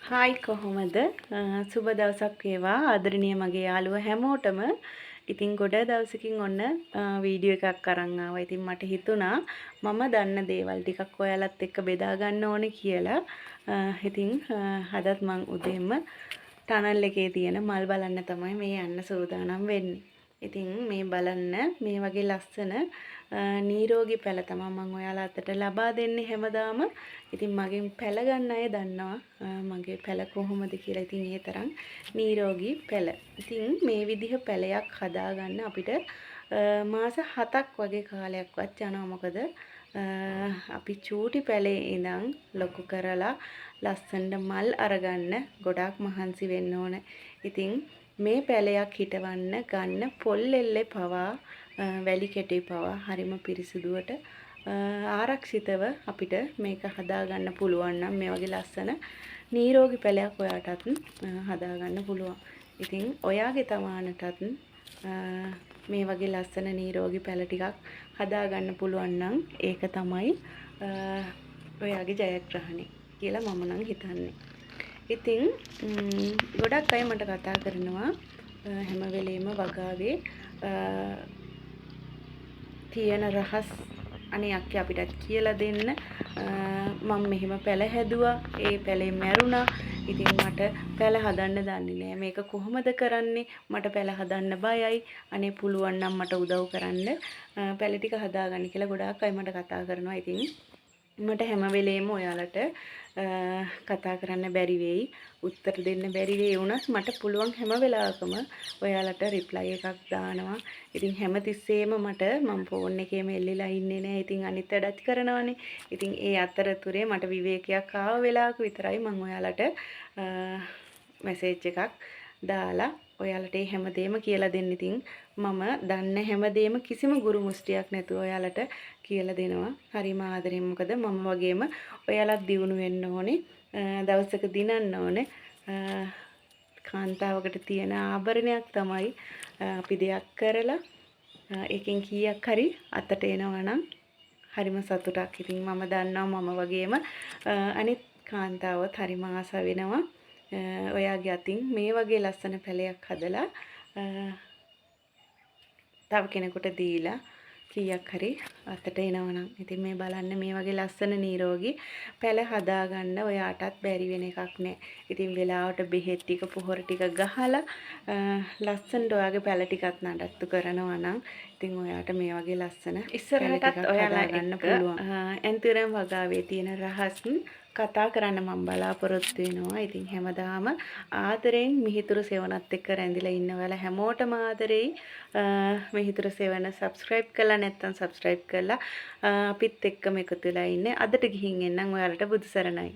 Hi කොහොමද? සුබ දවසක් වේවා ආදරණීය මගේ යාළුවා හැමෝටම. ඉතින් ගොඩ දවසකින් ඔන්න වීඩියෝ එකක් අරන් ආවා. ඉතින් මට හිතුණා මම දන්න දේවල් ටිකක් ඔයාලත් එක්ක බෙදා ගන්න ඕනේ කියලා. ඉතින් අදත් මං උදේම ටනල් එකේ තියෙන මල් බලන්න තමයි මේ යන්න සූදානම් වෙන්නේ. ඉතින් මේ බලන්න මේ වගේ ලස්සන නිරෝගී පැල තමයි මම ඔයාලා අතට ලබා දෙන්නේ හැමදාම. ඉතින් මගෙන් පැල ගන්න අය දන්නවා මගේ පැල කොහොමද කියලා. ඉතින් ඒ තරම් නිරෝගී පැල. ඉතින් මේ විදිහ පැලයක් හදාගන්න අපිට මාස 7ක් වගේ කාලයක්වත් යනවා. මොකද අපි චූටි පැලේ ඉඳන් ලොකු කරලා ලස්සනට මල් අරගන්න ගොඩාක් මහන්සි වෙන්න ඕන. ඉතින් මේ පැලයක් හිටවන්න ගන්න පොල් එල්ලේ පවා වැලි කෙටේ පවා හරිම පිරිසිදුවට ආරක්ෂිතව අපිට මේක හදාගන්න පුළුවන් නම් මේ වගේ ලස්සන නිරෝගී පැලයක් ඔයාටත් හදාගන්න පුළුවන්. ඉතින් ඔයාගේ තමානටත් මේ වගේ ලස්සන නිරෝගී පැල ටිකක් හදාගන්න පුළුවන් නම් ඒක තමයි ඔයාගේ ජයග්‍රහණය කියලා මම නම් හිතන්නේ. ඉතින් ගොඩක් අය මට කතා කරනවා හැම වෙලෙම වගාවේ තියෙන රහස් අනේ අක්කේ අපිටත් කියලා දෙන්න. මම මෙහෙම පැල හැදුවා. ඒ පැලේ මැරුණා. ඉතින් මට පැල හදන්න දන්නේ නෑ. මේක කොහොමද කරන්නේ? මට පැල හදන්න බයයි. අනේ පුළුවන් නම් මට උදව් කරන්න පැල ටික හදාගන්න කියලා ගොඩාක් අය මට කතා කරනවා. ඉතින් මට හැම වෙලේම ඔයාලට කතා කරන්න බැරි වෙයි, උත්තර දෙන්න බැරි වෙයි වුණත් මට පුළුවන් හැම වෙලාවකම ඔයාලට රිප්ලයි එකක් දානවා. ඉතින් හැමතිස්සෙම මම ෆෝන් එකේම එල්ලලා ඉන්නේ නැහැ. ඉතින් අනිත් වැඩත් කරනවානේ. ඉතින් ඒ අතරතුරේ මට විවේකයක් ආව වෙලාවක විතරයි මම ඔයාලට මැසේජ් එකක් දාලා ඔයාලට හැමදේම කියලා දෙන්න. ඉතින් මම දන්න හැමදේම කිසිම ගුරු මුස්ටියක් නැතුව ඔයාලට කියලා දෙනවා. හරිම ආදරෙන්. මොකද මම වගේම ඔයාලත් දියුණු වෙන්න ඕනේ. දවසක දිනන්න ඕනේ. කාන්තාවකට තියෙන ආභරණයක් තමයි අපි දෙයක් කරලා එකෙන් කීයක් හරි අතට එනවා නම් හරිම සතුටක්. ඉතින් මම දන්නවා මම වගේම අනිත් කාන්තාවත් හරිම ආස වෙනවා ඔයාගේ අතින් මේ වගේ ලස්සන පැලයක් හදලා තව කෙනෙකුට දීලා කීයක් හරි අතට එනවනම්. ඉතින් මේ බලන්න මේ වගේ ලස්සන නිරෝගී පැල හදාගන්න ඔයාටත් බැරි වෙන එකක් නෑ. ඉතින් වෙලාවට බෙහෙත් ටික පොහොර ටික ගහලා ලස්සනට ඔයාගේ පැල ටිකත් නඩත්තු කරනවා නම් ඉතින් ඔයාට මේ වගේ ලස්සන ඉස්සරහටත් ඔයාලා ගන්න පුළුවන්. එන්තරම් වගාවේ තියෙන රහස් කතා කරන්න මම බලාපොරොත්තු වෙනවා. ඉතින් හැමදාම ආදරෙන් මිහිතුරු සෙවණත් එක්ක රැඳිලා ඉන්න ඔයාලා හැමෝටම ආදරෙයි. මිහිතුරු සෙවණ subscribe කරලා නැත්නම් subscribe කරලා අපිත් එක්කම එකතු වෙලා ඉන්නේ. අදට ගිහින් එන්නම් ඔයාලට බුදු සරණයි.